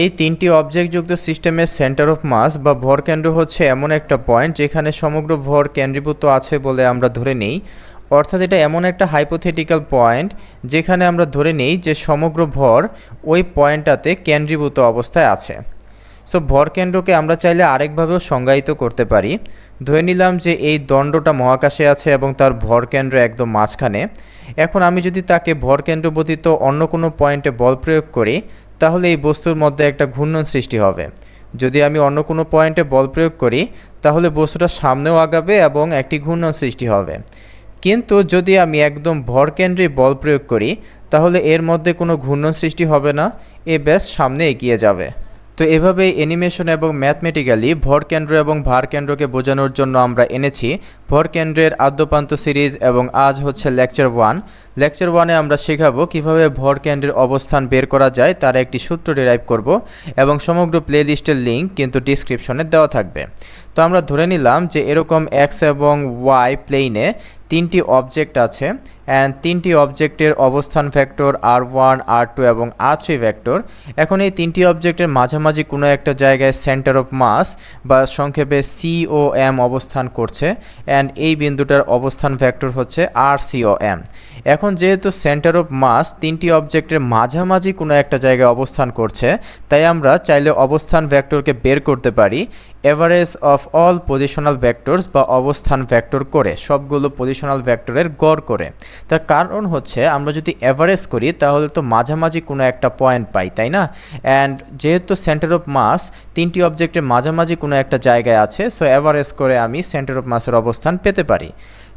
এই তিনটি অবজেক্টযুক্ত সিস্টেমের সেন্টার অফ মাস বা ভরকেন্দ্র হচ্ছে এমন একটা পয়েন্ট যেখানে সমগ্র ভর কেন্দ্রীভূত আছে বলে আমরা ধরে নিই। অর্থাৎ এটা এমন একটা হাইপোথেটিক্যাল পয়েন্ট যেখানে আমরা ধরে নিই যে সমগ্র ভর ওই পয়েন্টটাতে কেন্দ্রীভূত অবস্থায় আছে। সো ভরকেন্দ্রকে আমরা চাইলে আরেকভাবেও সংজ্ঞায়িত করতে পারি। ধরে নিলাম যে এই দণ্ডটা মহাকাশে আছে এবং তার ভরকেন্দ্র একদম মাঝখানে। এখন আমি যদি তাকে ভরকেন্দ্র ব্যতীত অন্য কোনো পয়েন্টে বল প্রয়োগ করি তাহলে এই বস্তুর মধ্যে একটা ঘূর্ণন সৃষ্টি হবে। যদি আমি অন্য কোনো পয়েন্টে বল প্রয়োগ করি তাহলে বস্তুটা সামনেও আগাবে এবং একটি ঘূর্ণন সৃষ্টি হবে। কিন্তু যদি আমি একদম ভরকেন্দ্রে বল প্রয়োগ করি তাহলে এর মধ্যে কোনো ঘূর্ণন সৃষ্টি হবে না, এ ব্যাস সামনে এগিয়ে যাবে। তো এভাবেই অ্যানিমেশন এবং ম্যাথমেটিক্যালি ভরকেন্দ্র এবং ভারকেন্দ্রকে বোঝানোর জন্য আমরা এনেছি ভরকেন্দ্রের আদ্যপান্ত সিরিজ এবং আজ হচ্ছে লেকচার 1। লেকচার 1-এ আমরা শেখাবো কিভাবে ভরকেন্দ্রের অবস্থান বের করা যায়, তার একটি সূত্র ডিরাইভ করব এবং সমগ্র প্লেলিস্টের লিঙ্ক কিন্তু ডিসক্রিপশনে দেওয়া থাকবে। তো আমরা ধরে নিলাম যে এরকম এক্স এবং ওয়াই প্লেনে তিনটি অবজেক্ট আছে অ্যান্ড তিনটি অবজেক্টের অবস্থান ভেক্টর R1, R2 এবং R3 ভেক্টর। এখন এই তিনটি অবজেক্টের মাঝামাঝি কোনো একটা জায়গায় সেন্টার অফ মাস বা সংক্ষেপে COM অবস্থান করছে অ্যান্ড এই বিন্দুটার অবস্থান ভেক্টর হচ্ছে RCOM। এখন যেহেতু সেন্টার অফ মাস তিনটি অবজেক্টের মাঝামাঝি কোনো একটা জায়গায় অবস্থান করছে, তাই আমরা চাইলে অবস্থান ভেক্টরকে বের করতে পারি average of all positional vectors বা অবস্থান ভেক্টর করে, সবগুলো পজিশনাল ভেক্টরের গড় করে। তার কারণ হচ্ছে আমরা যদি এভারেজ করি তাহলে তো মাঝামাঝি কোনো একটা পয়েন্ট পাই, তাই না? অ্যান্ড যেহেতু সেন্টার অফ মাস তিনটি অবজেক্টের মাঝামাঝি কোনো একটা জায়গায় আছে, সো এভারেজ করে আমি সেন্টার অফ মাসের অবস্থান পেতে পারি।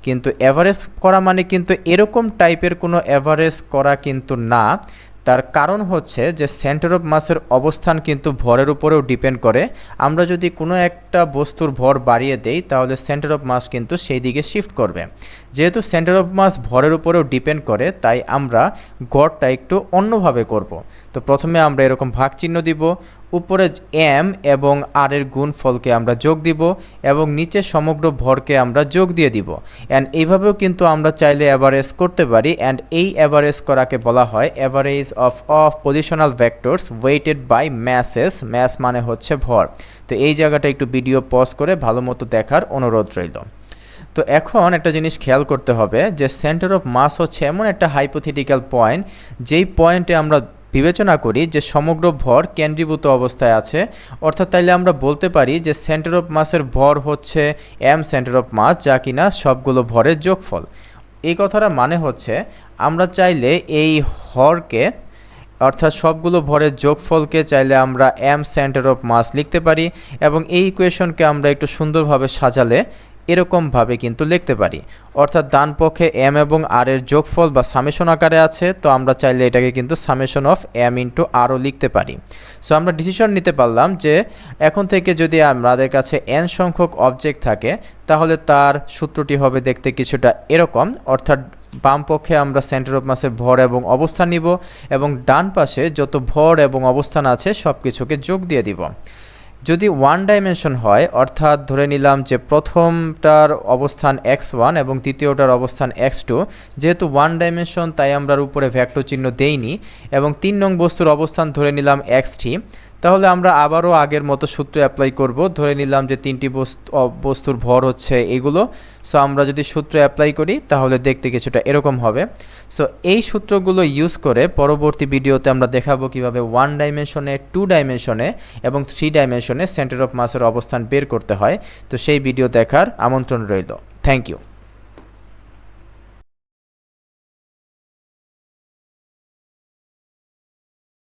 কিন্তু এভারেজ করা মানে কিন্তু এরকম টাইপের কোনো এভারেজ করা কিন্তু না। তার কারণ হচ্ছে যে সেন্টার অফ মাসের অবস্থান কিন্তু ভরের উপরেও ডিপেন্ড করে। আমরা যদি কোনো একটা বস্তুর ভর বাড়িয়ে দেই তাহলে সেন্টার অফ মাস কিন্তু সেই দিকে শিফট করবে। যেহেতু সেন্টার অফ মাস ভরের উপরেও ডিপেন্ড করে তাই আমরা গড়টা একটু অন্যভাবে করব। তো প্রথমে আমরা এরকম ভাগ চিহ্ন দিব, উপরে এম এবং আর এর গুণফলকে আমরা যোগ দিব এবং নিচে সমগ্র ভরকে আমরা যোগ দিয়ে দিব। অ্যান্ড এইভাবেও কিন্তু আমরা চাইলে অ্যাভারেজ করতে পারি অ্যান্ড এই অ্যাভারেজ করাকে বলা হয় average of positional vectors weighted by masses. Mass মানে হচ্ছে ভর। তো এই জায়গাটা একটু ভিডিও পজ করে ভালো মতো দেখার অনুরোধ রইল। তো এখন একটা জিনিস খেয়াল করতে হবে যে সেন্টার অফ মাস হচ্ছে এমন একটা হাইপোথেটিক্যাল পয়েন্ট যেই পয়েন্টে আমরা বিবেচনা করি যে সমগ্র ভর কেন্দ্রীভূত অবস্থায় আছে। অর্থাৎ তাইলে আমরা বলতে পারি যে সেন্টার অফ মাসের ভর হচ্ছে এম সেন্টার অফ মাস, যা কিনা সবগুলো ভরের যোগফল। এই কথাটা মানে হচ্ছে আমরা চাইলে এই হরকে অর্থাৎ সবগুলো ভরের যোগফলকে চাইলে আমরা এম সেন্টার অফ মাস লিখতে পারি এবং এই ইকুয়েশনকে আমরা একটু সুন্দরভাবে সাজালে এরকমভাবে কিন্তু লিখতে পারি। অর্থাৎ ডান পক্ষে এম এবং আর এর যোগফল বা সামেশন আকারে আছে, তো আমরা চাইলে এটাকে কিন্তু সামেশন অফ এম ইন্টু আরও লিখতে পারি। সো আমরা ডিসিশন নিতে পারলাম যে এখন থেকে যদি আমাদের কাছে এন সংখ্যক অবজেক্ট থাকে তাহলে তার সূত্রটি হবে দেখতে কিছুটা এরকম। অর্থাৎ বাম পক্ষে আমরা সেন্টার অফ মাসের ভর এবং অবস্থান নিব এবং ডান পাশে যত ভর এবং অবস্থান আছে সব কিছুকে যোগ দিয়ে দিব। যদি ওয়ান ডাইমেনশন হয় অর্থাৎ ধরে নিলাম যে প্রথমটার অবস্থান x1 এবং দ্বিতীয়টার অবস্থান x2, যেহেতু ওয়ান ডাইমেনশন তাই আমরা উপরে ভেক্টর চিহ্ন দেইনি এবং 3 নং বস্তুর অবস্থান ধরে নিলাম xt, তাহলে আমরা আবারও আগের মতো সূত্র অ্যাপ্লাই করব। ধরে নিলাম যে তিনটি বস্তুর ভর হচ্ছে এগুলো। সো আমরা যদি সূত্র অ্যাপ্লাই করি তাহলে দেখতে কিছুটা এরকম হবে। সো এই সূত্রগুলো ইউজ করে পরবর্তী ভিডিওতে আমরা দেখাবো কিভাবে 1 ডাইমেনশনে, 2 ডাইমেনশনে এবং 3 ডাইমেনশনে সেন্টার অফ মাসের অবস্থান বের করতে হয়। তো সেই ভিডিও দেখার আমন্ত্রণ রইল। Thank you.